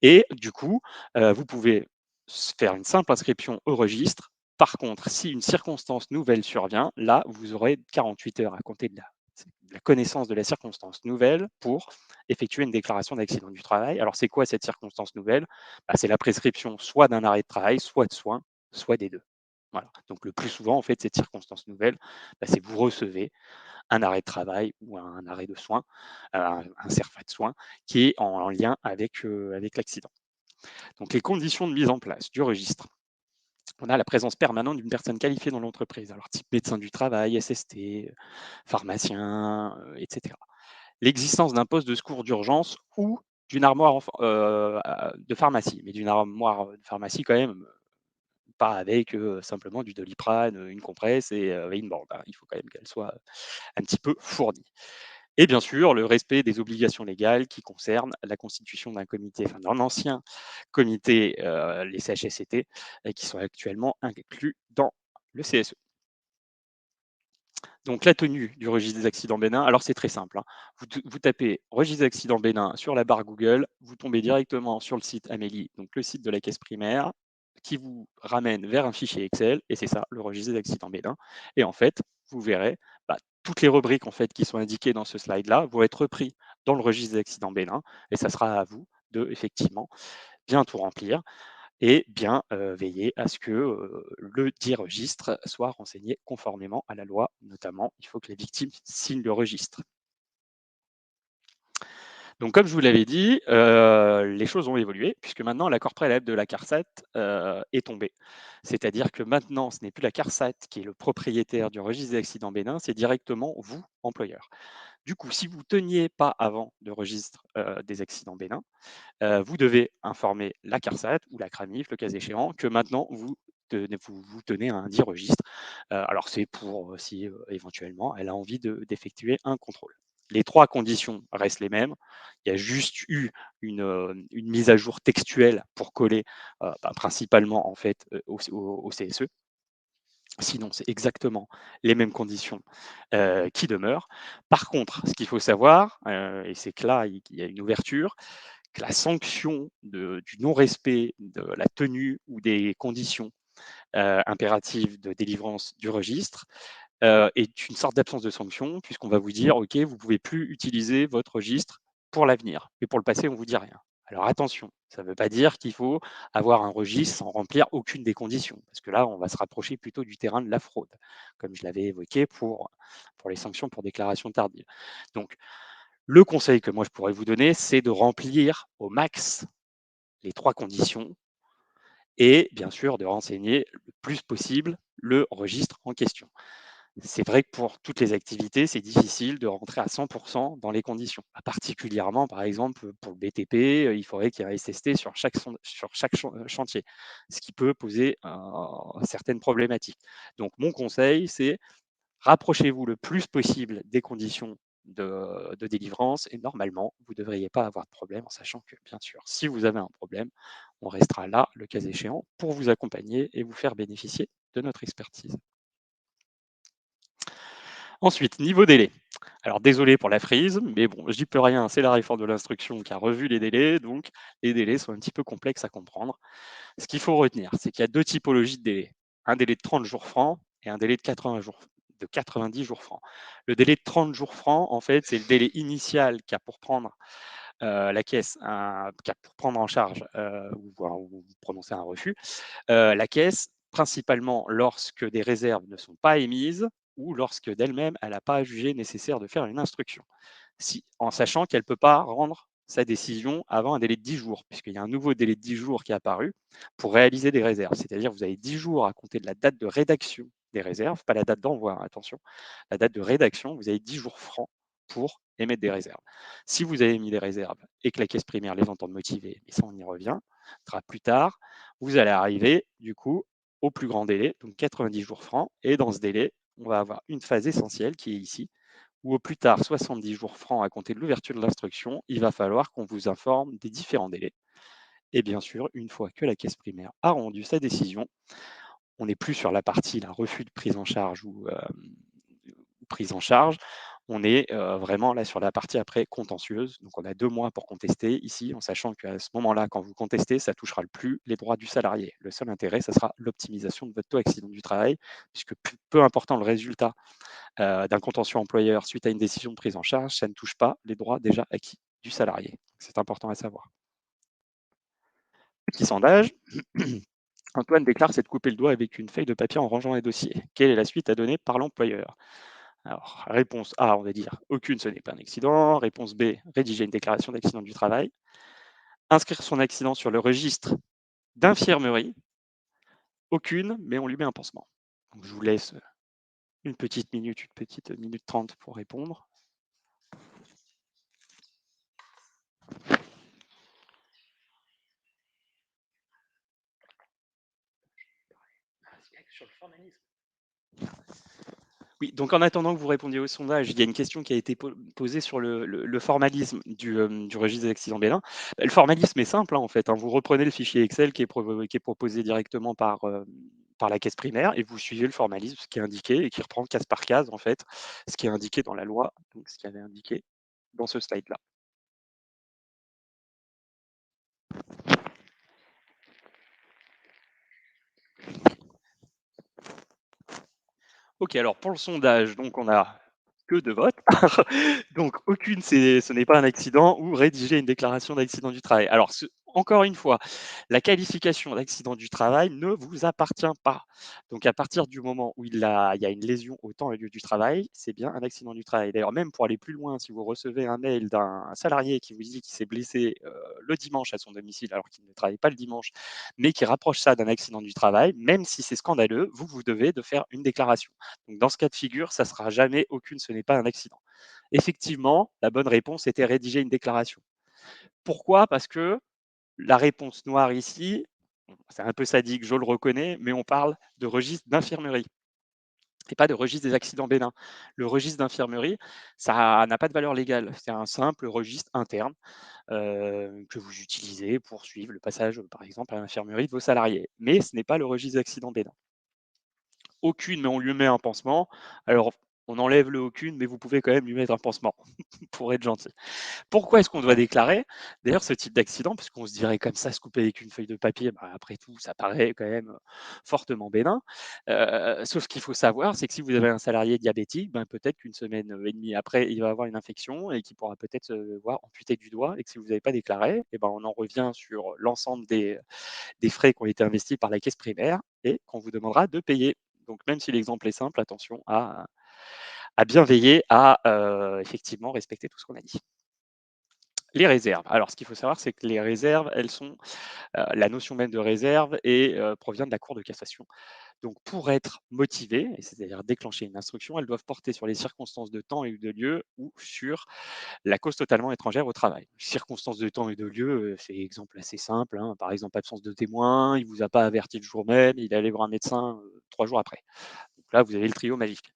Et du coup, vous pouvez faire une simple inscription au registre. Par contre, si une circonstance nouvelle survient, là, vous aurez 48 heures à compter de la connaissance de la circonstance nouvelle pour effectuer une déclaration d'accident du travail. Alors, c'est quoi cette circonstance nouvelle? C'est la prescription soit d'un arrêt de travail, soit de soins, soit des deux. Voilà. Donc, le plus souvent, en fait, cette circonstance nouvelle, c'est que vous recevez un arrêt de travail ou un arrêt de soins, un CERFA de soins, qui est en lien avec l'accident. Donc, les conditions de mise en place du registre. On a la présence permanente d'une personne qualifiée dans l'entreprise, alors type médecin du travail, SST, pharmacien, etc. L'existence d'un poste de secours d'urgence ou d'une armoire de pharmacie, mais d'une armoire de pharmacie quand même, pas avec simplement du Doliprane, une compresse et une bande, hein. Il faut quand même qu'elle soit un petit peu fournie. Et bien sûr, le respect des obligations légales qui concernent la constitution d'un comité, enfin d'un ancien comité, les CHSCT, qui sont actuellement inclus dans le CSE. Donc la tenue du registre des accidents bénins, alors c'est très simple, hein. Vous tapez registre des accidents bénins sur la barre Google, vous tombez directement sur le site Amélie, donc le site de la caisse primaire, qui vous ramène vers un fichier Excel, et c'est ça, le registre des accidents bénins. Et en fait, vous verrez, toutes les rubriques en fait, qui sont indiquées dans ce slide-là vont être repris dans le registre des accidents bénins, et ça sera à vous de effectivement bien tout remplir et bien veiller à ce que le dit registre soit renseigné conformément à la loi. Notamment, il faut que les victimes signent le registre. Donc, comme je vous l'avais dit, les choses ont évolué puisque maintenant l'accord préalable de la CARSAT est tombé. C'est-à-dire que maintenant, ce n'est plus la CARSAT qui est le propriétaire du registre des accidents bénins, c'est directement vous, employeur. Du coup, si vous ne teniez pas avant de registre des accidents bénins, vous devez informer la CARSAT ou la CRAMIF, le cas échéant, que maintenant vous tenez un dit registre. Alors c'est pour si éventuellement elle a envie d'effectuer un contrôle. Les trois conditions restent les mêmes. Il y a juste eu une mise à jour textuelle pour coller principalement en fait au CSE. Sinon, c'est exactement les mêmes conditions qui demeurent. Par contre, ce qu'il faut savoir, et c'est que là, il y a une ouverture, que la sanction du non-respect de la tenue ou des conditions impératives de délivrance du registre est une sorte d'absence de sanction, puisqu'on va vous dire, OK, vous ne pouvez plus utiliser votre registre pour l'avenir. Mais pour le passé, on ne vous dit rien. Alors attention, ça ne veut pas dire qu'il faut avoir un registre sans remplir aucune des conditions, parce que là, on va se rapprocher plutôt du terrain de la fraude, comme je l'avais évoqué pour les sanctions pour déclaration tardive. Donc, le conseil que moi je pourrais vous donner, c'est de remplir au max les trois conditions et bien sûr de renseigner le plus possible le registre en question. C'est vrai que pour toutes les activités, c'est difficile de rentrer à 100% dans les conditions. Particulièrement, par exemple, pour le BTP, il faudrait qu'il y ait un SST sur chaque chantier, ce qui peut poser certaines problématiques. Donc, mon conseil, c'est rapprochez-vous le plus possible des conditions de délivrance et normalement, vous ne devriez pas avoir de problème en sachant que, bien sûr, si vous avez un problème, on restera là, le cas échéant, pour vous accompagner et vous faire bénéficier de notre expertise. Ensuite, niveau délai. Alors désolé pour la frise, mais bon, j'y peux rien, c'est la réforme de l'instruction qui a revu les délais, donc les délais sont un petit peu complexes à comprendre. Ce qu'il faut retenir, c'est qu'il y a deux typologies de délais. Un délai de 30 jours francs et un délai de 80 jours, de 90 jours francs. Le délai de 30 jours francs, en fait, c'est le délai initial qu'a pour prendre la caisse, qu'a pour prendre en charge ou prononcer un refus, la caisse, principalement lorsque des réserves ne sont pas émises ou lorsque d'elle-même, elle n'a pas jugé nécessaire de faire une instruction. En sachant qu'elle ne peut pas rendre sa décision avant un délai de 10 jours, puisqu'il y a un nouveau délai de 10 jours qui est apparu pour réaliser des réserves. C'est-à-dire que vous avez 10 jours à compter de la date de rédaction des réserves, pas la date d'envoi, hein, attention, la date de rédaction, vous avez 10 jours francs pour émettre des réserves. Si vous avez mis des réserves et que la caisse primaire les entend motiver, et ça on y reviendra plus tard, vous allez arriver du coup au plus grand délai, donc 90 jours francs, et dans ce délai, on va avoir une phase essentielle qui est ici, ou au plus tard 70 jours francs à compter de l'ouverture de l'instruction, il va falloir qu'on vous informe des différents délais. Et bien sûr, une fois que la caisse primaire a rendu sa décision, on n'est plus sur la partie la refus de prise en charge ou prise en charge, on est vraiment là sur la partie après contentieuse. Donc on a 2 mois pour contester ici, en sachant qu'à ce moment-là, quand vous contestez, ça ne touchera plus les droits du salarié. Le seul intérêt, ça sera l'optimisation de votre taux accident du travail, puisque peu important le résultat d'un contentieux employeur suite à une décision de prise en charge, ça ne touche pas les droits déjà acquis du salarié. C'est important à savoir. Petit sondage. Antoine déclare s'être coupé le doigt avec une feuille de papier en rangeant les dossiers. Quelle est la suite à donner par l'employeur? Alors, réponse A, on va dire aucune, ce n'est pas un accident. Réponse B, rédiger une déclaration d'accident du travail. Inscrire son accident sur le registre d'infirmerie. Aucune, mais on lui met un pansement. Donc, je vous laisse une petite minute 30 pour répondre. Sur le formalisme. Oui, donc en attendant que vous répondiez au sondage, il y a une question qui a été posée sur le formalisme du registre des accidents Bélin. Le formalisme est simple, hein, en fait, hein. Vous reprenez le fichier Excel qui est proposé directement par la caisse primaire et vous suivez le formalisme, ce qui est indiqué et qui reprend case par case, en fait, ce qui est indiqué dans la loi, donc ce qui avait indiqué dans ce slide-là. Ok, alors pour le sondage, donc on a que 2 votes. Donc aucune, ce n'est pas un accident ou rédiger une déclaration d'accident du travail. Alors encore une fois, la qualification d'accident du travail ne vous appartient pas. Donc à partir du moment où il y a une lésion au temps et lieu du travail, c'est bien un accident du travail. D'ailleurs, même pour aller plus loin, si vous recevez un mail d'un salarié qui vous dit qu'il s'est blessé le dimanche à son domicile alors qu'il ne travaille pas le dimanche, mais qui rapproche ça d'un accident du travail, même si c'est scandaleux, vous devez de faire une déclaration. Donc dans ce cas de figure, ça ne sera jamais aucune, ce n'est pas un accident. Effectivement, la bonne réponse était rédiger une déclaration. Pourquoi? Parce que la réponse noire ici, c'est un peu sadique, je le reconnais, mais on parle de registre d'infirmerie et pas de registre des accidents bénins. Le registre d'infirmerie, ça n'a pas de valeur légale. C'est un simple registre interne que vous utilisez pour suivre le passage, par exemple, à l'infirmerie de vos salariés. Mais ce n'est pas le registre d'accidents bénins. Aucune, mais on lui met un pansement. Alors, on enlève le aucune, mais vous pouvez quand même lui mettre un pansement pour être gentil. Pourquoi est-ce qu'on doit déclarer d'ailleurs ce type d'accident? Parce qu'on se dirait comme ça, se couper avec une feuille de papier, bah, après tout, ça paraît quand même fortement bénin. Sauf qu'il faut savoir, c'est que si vous avez un salarié diabétique, ben, peut-être qu'une semaine et demie après, il va avoir une infection et qu'il pourra peut-être se voir amputé du doigt et que si vous n'avez pas déclaré, et ben, on en revient sur l'ensemble des frais qui ont été investis par la caisse primaire et qu'on vous demandera de payer. Donc même si l'exemple est simple, attention à bien veiller à effectivement respecter tout ce qu'on a dit. Les réserves. Alors, ce qu'il faut savoir, c'est que les réserves, elles sont, la notion même de réserve provient de la Cour de cassation. Donc, pour être motivées, et c'est-à-dire déclencher une instruction, elles doivent porter sur les circonstances de temps et de lieu ou sur la cause totalement étrangère au travail. Circonstances de temps et de lieu, c'est exemple assez simple, hein. Par exemple, absence de témoin, il ne vous a pas averti le jour même, il est allé voir un médecin 3 jours après. Donc là, vous avez le trio magique.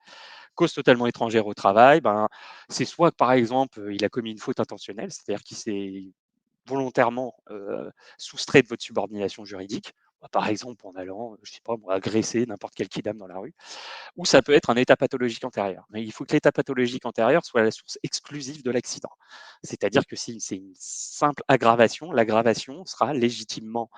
Cause totalement étrangère au travail, ben, c'est soit que, par exemple, il a commis une faute intentionnelle, c'est-à-dire qu'il s'est volontairement, soustrait de votre subordination juridique, bah, par exemple en allant, je sais pas moi, agresser n'importe quelle kidam dans la rue, ou ça peut être un état pathologique antérieur. Mais il faut que l'état pathologique antérieur soit la source exclusive de l'accident. C'est-à-dire que si c'est une simple aggravation, l'aggravation sera légitimement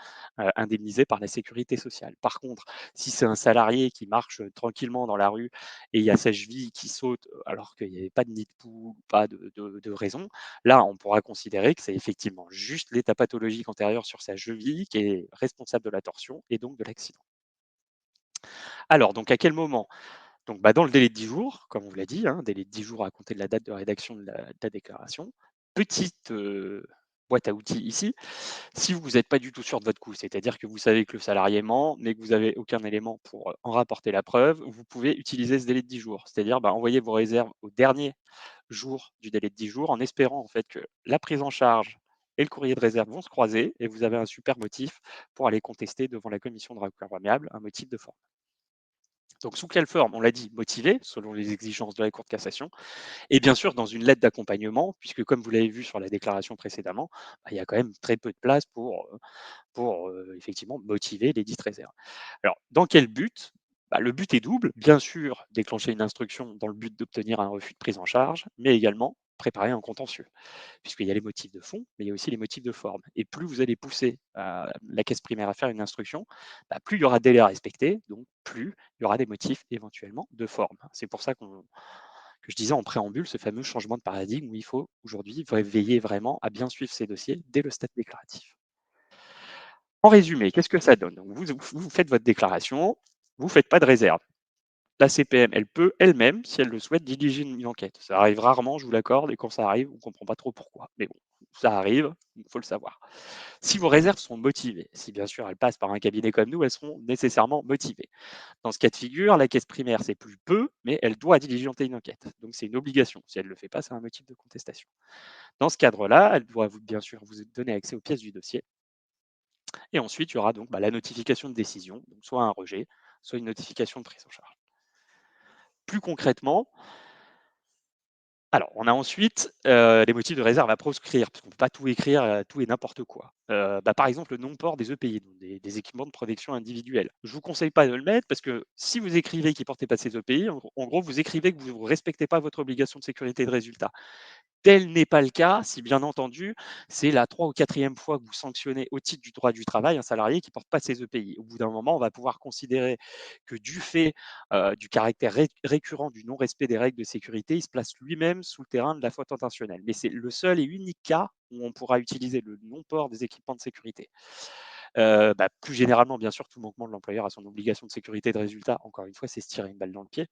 indemnisée par la sécurité sociale. Par contre, si c'est un salarié qui marche tranquillement dans la rue et il y a sa cheville qui saute alors qu'il n'y avait pas de nid de poule, pas de raison, là, on pourra considérer que c'est effectivement juste l'état pathologique antérieur sur sa cheville qui est responsable de la torsion et donc de l'accident. Alors, donc à quel moment? Donc, bah, dans le délai de 10 jours, comme on vous l'a dit, hein, délai de 10 jours à compter de la date de rédaction de la déclaration. Petite boîte à outils ici, si vous n'êtes pas du tout sûr de votre coup, c'est-à-dire que vous savez que le salarié ment, mais que vous n'avez aucun élément pour en rapporter la preuve, vous pouvez utiliser ce délai de 10 jours, c'est-à-dire bah, envoyer vos réserves au dernier jour du délai de 10 jours en espérant en fait que la prise en charge et le courrier de réserve vont se croiser et vous avez un super motif pour aller contester devant la commission de recours amiable un motif de forme. Donc, sous quelle forme? On l'a dit, motivé, selon les exigences de la Cour de cassation, et bien sûr dans une lettre d'accompagnement, puisque comme vous l'avez vu sur la déclaration précédemment, bah, il y a quand même très peu de place pour effectivement motiver les dites réserves. Alors, dans quel but? Bah, le but est double. Bien sûr, déclencher une instruction dans le but d'obtenir un refus de prise en charge, mais également préparer un contentieux, puisqu'il y a les motifs de fond, mais il y a aussi les motifs de forme. Et plus vous allez pousser la caisse primaire à faire une instruction, bah, plus il y aura de délais à respecter, donc plus il y aura des motifs éventuellement de forme. C'est pour ça que je disais en préambule ce fameux changement de paradigme où il faut aujourd'hui veiller vraiment à bien suivre ces dossiers dès le stade déclaratif. En résumé, qu'est-ce que ça donne? Donc vous faites votre déclaration, vous ne faites pas de réserve. La CPM, elle peut elle-même, si elle le souhaite, diriger une enquête. Ça arrive rarement, je vous l'accorde, et quand ça arrive, on ne comprend pas trop pourquoi. Mais bon, ça arrive, il faut le savoir. Si vos réserves sont motivées, si bien sûr elles passent par un cabinet comme nous, elles seront nécessairement motivées. Dans ce cas de figure, la caisse primaire, c'est plus peu, mais elle doit diligenter une enquête. Donc c'est une obligation. Si elle ne le fait pas, c'est un motif de contestation. Dans ce cadre-là, elle doit bien sûr vous donner accès aux pièces du dossier. Et ensuite, il y aura donc bah, la notification de décision, donc soit un rejet, soit une notification de prise en charge. Plus concrètement, alors on a ensuite les motifs de réserve à proscrire, parce qu'on ne peut pas tout écrire, tout et n'importe quoi. Bah, par exemple, le non-port des EPI, donc des équipements de protection individuelle. Je ne vous conseille pas de le mettre parce que si vous écrivez qu'il ne portez pas ces EPI, en gros, vous écrivez que vous ne respectez pas votre obligation de sécurité de résultat. Tel n'est pas le cas si, bien entendu, c'est la 3 ou 4e fois que vous sanctionnez au titre du droit du travail un salarié qui ne porte pas ses EPI. Au bout d'un moment, on va pouvoir considérer que du fait du caractère récurrent du non-respect des règles de sécurité, il se place lui-même sous le terrain de la faute intentionnelle. Mais c'est le seul et unique cas où on pourra utiliser le non-port des équipements de sécurité. Bah, plus généralement, bien sûr, tout manquement de l'employeur à son obligation de sécurité de résultat, encore une fois, c'est se tirer une balle dans le pied.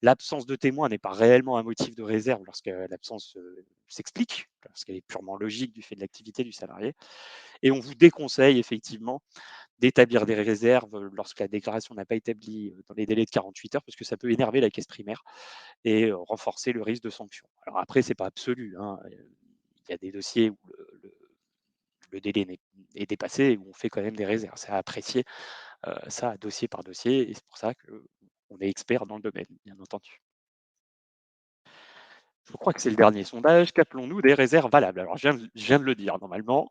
L'absence de témoin n'est pas réellement un motif de réserve lorsque l'absence s'explique, lorsqu'elle est purement logique du fait de l'activité du salarié. Et on vous déconseille effectivement d'établir des réserves lorsque la déclaration n'a pas établi dans les délais de 48 heures, parce que ça peut énerver la caisse primaire et renforcer le risque de sanction. Alors après, c'est pas absolu, hein. Il y a des dossiers où le délai est dépassé et où on fait quand même des réserves. C'est à apprécier ça dossier par dossier et c'est pour ça qu'on est expert dans le domaine, bien entendu. Je crois que c'est le dernier sondage. Qu'appelons-nous des réserves valables? Alors, je viens de le dire, normalement,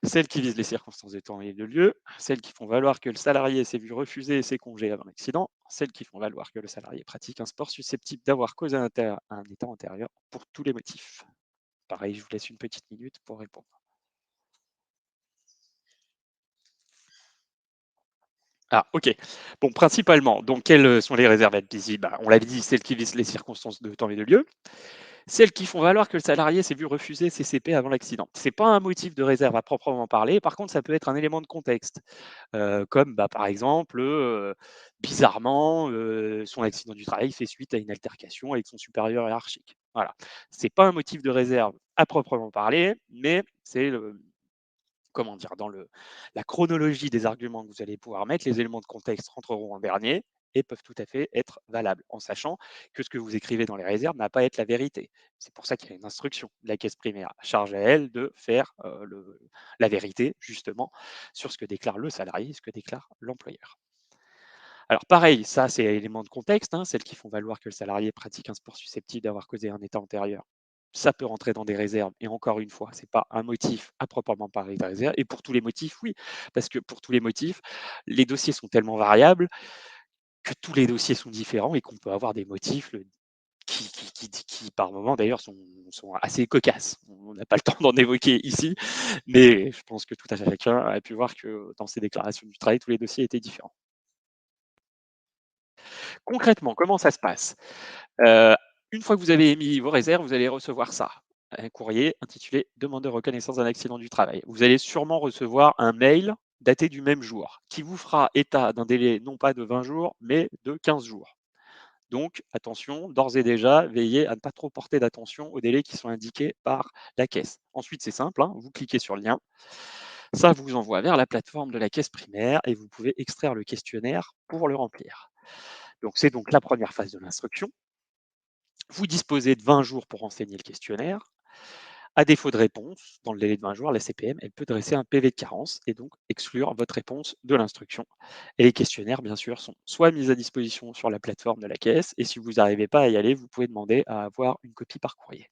celles qui visent les circonstances de temps et de lieu, celles qui font valoir que le salarié s'est vu refuser ses congés avant l'accident, celles qui font valoir que le salarié pratique un sport susceptible d'avoir causé un état antérieur pour tous les motifs. Pareil, je vous laisse une petite minute pour répondre. Ah, ok. Bon, principalement, donc quelles sont les réserves admissibles? Bah, on l'avait dit, celles qui visent les circonstances de temps et de lieu. Celles qui font valoir que le salarié s'est vu refuser CCP avant l'accident. Ce n'est pas un motif de réserve à proprement parler, par contre, ça peut être un élément de contexte, comme bah, par exemple, bizarrement, son accident du travail fait suite à une altercation avec son supérieur hiérarchique. Voilà. Ce n'est pas un motif de réserve à proprement parler, mais c'est comment dire, dans la chronologie des arguments que vous allez pouvoir mettre, les éléments de contexte rentreront en dernier et peuvent tout à fait être valables, en sachant que ce que vous écrivez dans les réserves n'a pas à être la vérité. C'est pour ça qu'il y a une instruction de la caisse primaire. Charge à elle de faire la vérité, justement, sur ce que déclare le salarié et ce que déclare l'employeur. Alors pareil, ça c'est élément de contexte, hein, celles qui font valoir que le salarié pratique un sport susceptible d'avoir causé un état antérieur. Ça peut rentrer dans des réserves et encore une fois, c'est pas un motif à proprement parler de réserve et pour tous les motifs, oui, parce que pour tous les motifs, les dossiers sont tellement variables que tous les dossiers sont différents et qu'on peut avoir des motifs qui par moment d'ailleurs sont assez cocasses. On n'a pas le temps d'en évoquer ici, mais je pense que tout à chacun a pu voir que dans ces déclarations du travail, tous les dossiers étaient différents. Concrètement, comment ça se passe? Heu, une fois que vous avez émis vos réserves, vous allez recevoir ça, un courrier intitulé «Demande de reconnaissance d'un accident du travail». Vous allez sûrement recevoir un mail daté du même jour, qui vous fera état d'un délai non pas de 20 jours, mais de 15 jours. Donc attention, d'ores et déjà, veillez à ne pas trop porter d'attention aux délais qui sont indiqués par la caisse. Ensuite, c'est simple, hein, vous cliquez sur le lien, ça vous envoie vers la plateforme de la caisse primaire et vous pouvez extraire le questionnaire pour le remplir. Donc c'est donc la première phase de l'instruction. Vous disposez de 20 jours pour renseigner le questionnaire. À défaut de réponse, dans le délai de 20 jours, la CPM, elle peut dresser un PV de carence et donc exclure votre réponse de l'instruction. Et les questionnaires, bien sûr, sont soit mis à disposition sur la plateforme de la caisse, et si vous n'arrivez pas à y aller, vous pouvez demander à avoir une copie par courrier.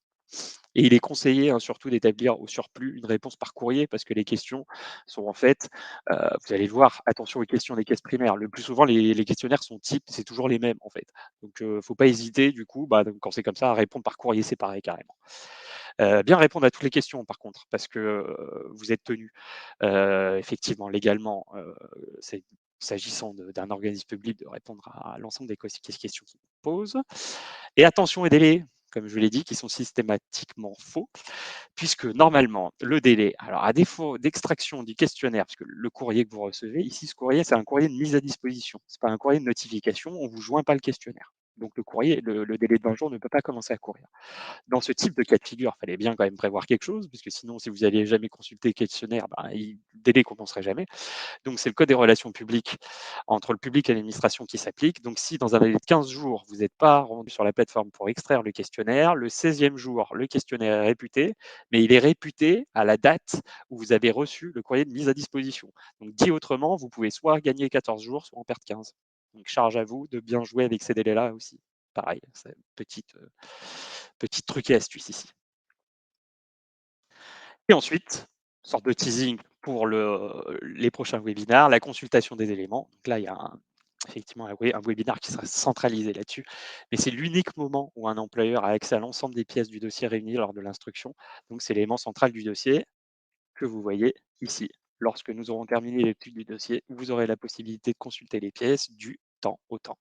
Et il est conseillé, hein, surtout d'établir au surplus une réponse par courrier parce que les questions sont en fait, vous allez le voir, attention aux questions des caisses primaires. Le plus souvent, les questionnaires sont types, c'est toujours les mêmes en fait. Donc, faut pas hésiter du coup, bah, quand c'est comme ça, à répondre par courrier séparé carrément. Bien répondre à toutes les questions par contre, parce que vous êtes tenu effectivement légalement, s'agissant d'un organisme public, de répondre à l'ensemble des questions qu'il pose. Et attention aux délais, comme je vous l'ai dit, qui sont systématiquement faux, puisque normalement, le délai, alors à défaut d'extraction du questionnaire, parce que le courrier que vous recevez, ici, ce courrier, c'est un courrier de mise à disposition. Ce n'est pas un courrier de notification, on ne vous joint pas le questionnaire. Donc le courrier, le délai de 20 jours ne peut pas commencer à courir. Dans ce type de cas de figure, il fallait bien quand même prévoir quelque chose, parce que sinon, si vous n'alliez jamais consulter le questionnaire, bah, le délai ne commencerait jamais. Donc, c'est le code des relations publiques entre le public et l'administration qui s'applique. Donc, si dans un délai de 15 jours, vous n'êtes pas rendu sur la plateforme pour extraire le questionnaire, le 16e jour, le questionnaire est réputé, mais il est réputé à la date où vous avez reçu le courrier de mise à disposition. Donc, dit autrement, vous pouvez soit gagner 14 jours, soit en perdre 15. Donc, charge à vous de bien jouer avec ces délais-là aussi. Pareil, c'est une petite truc et astuce ici. Et ensuite, sorte de teasing pour les prochains webinaires, la consultation des éléments. Donc là, il y a effectivement un webinaire qui sera centralisé là-dessus, mais c'est l'unique moment où un employeur a accès à l'ensemble des pièces du dossier réunies lors de l'instruction. Donc c'est l'élément central du dossier que vous voyez ici. Lorsque nous aurons terminé l'étude du dossier, vous aurez la possibilité de consulter les pièces du temps au temps.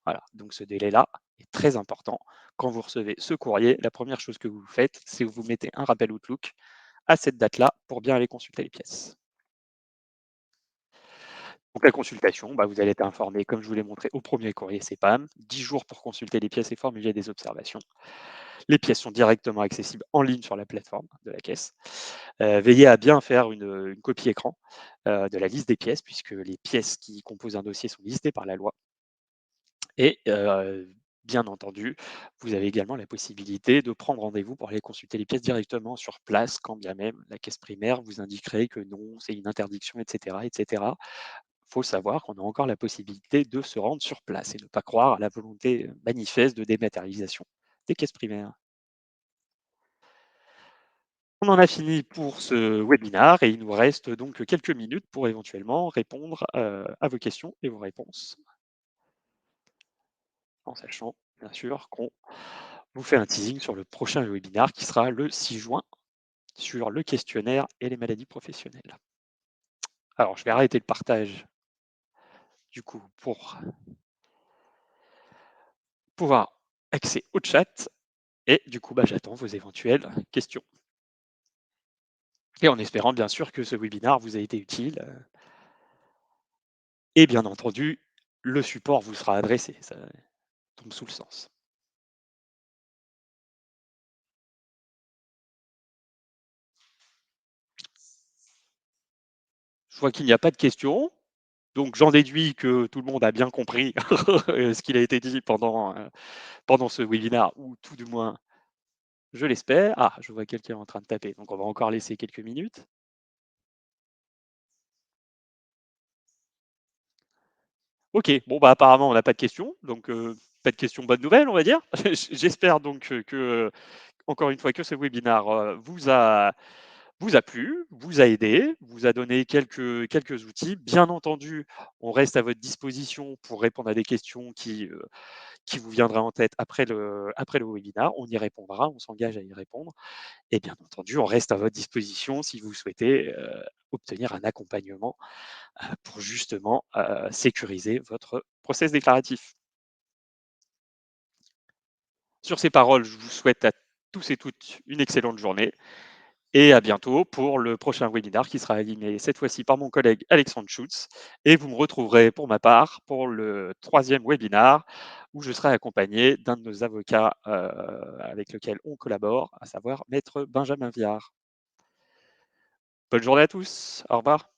Voilà, donc ce délai-là est très important. Quand vous recevez ce courrier, la première chose que vous faites, c'est que vous mettez un rappel Outlook à cette date-là pour bien aller consulter les pièces. Donc la consultation, bah, vous allez être informé, comme je vous l'ai montré au premier courrier CPAM, 10 jours pour consulter les pièces et formuler des observations. Les pièces sont directement accessibles en ligne sur la plateforme de la caisse. Veillez à bien faire une copie écran de la liste des pièces, puisque les pièces qui composent un dossier sont listées par la loi. Et bien entendu, vous avez également la possibilité de prendre rendez-vous pour aller consulter les pièces directement sur place, quand bien même la caisse primaire vous indiquerait que non, c'est une interdiction, et cetera, et cetera. Faut savoir qu'on a encore la possibilité de se rendre sur place et ne pas croire à la volonté manifeste de dématérialisation des caisses primaires. On en a fini pour ce webinaire et il nous reste donc quelques minutes pour éventuellement répondre à vos questions et vos réponses, en sachant bien sûr qu'on vous fait un teasing sur le prochain webinaire qui sera le 6 juin sur le questionnaire et les maladies professionnelles. Alors, je vais arrêter le partage du coup pour pouvoir accéder au chat et du coup, bah, j'attends vos éventuelles questions. Et en espérant bien sûr que ce webinaire vous a été utile et bien entendu, le support vous sera adressé, ça tombe sous le sens. Je vois qu'il n'y a pas de questions, donc j'en déduis que tout le monde a bien compris ce qu'il a été dit pendant ce webinaire, ou tout du moins, je l'espère. Ah, je vois quelqu'un en train de taper, donc on va encore laisser quelques minutes. OK, bon, bah, apparemment, on n'a pas de questions, donc pas de questions, bonne nouvelle, on va dire. J'espère donc que, encore une fois, que ce webinaire, vous a plu, vous a aidé, vous a donné quelques outils. Bien entendu, on reste à votre disposition pour répondre à des questions qui vous viendraient en tête après le webinaire. On y répondra, on s'engage à y répondre et bien entendu, on reste à votre disposition si vous souhaitez, obtenir un accompagnement, pour justement, sécuriser votre process déclaratif. Sur ces paroles, je vous souhaite à tous et toutes une excellente journée et à bientôt pour le prochain webinaire qui sera animé cette fois-ci par mon collègue Alexandre Schutz. Et vous me retrouverez pour ma part pour le troisième webinaire où je serai accompagné d'un de nos avocats avec lequel on collabore, à savoir Maître Benjamin Viard. Bonne journée à tous. Au revoir.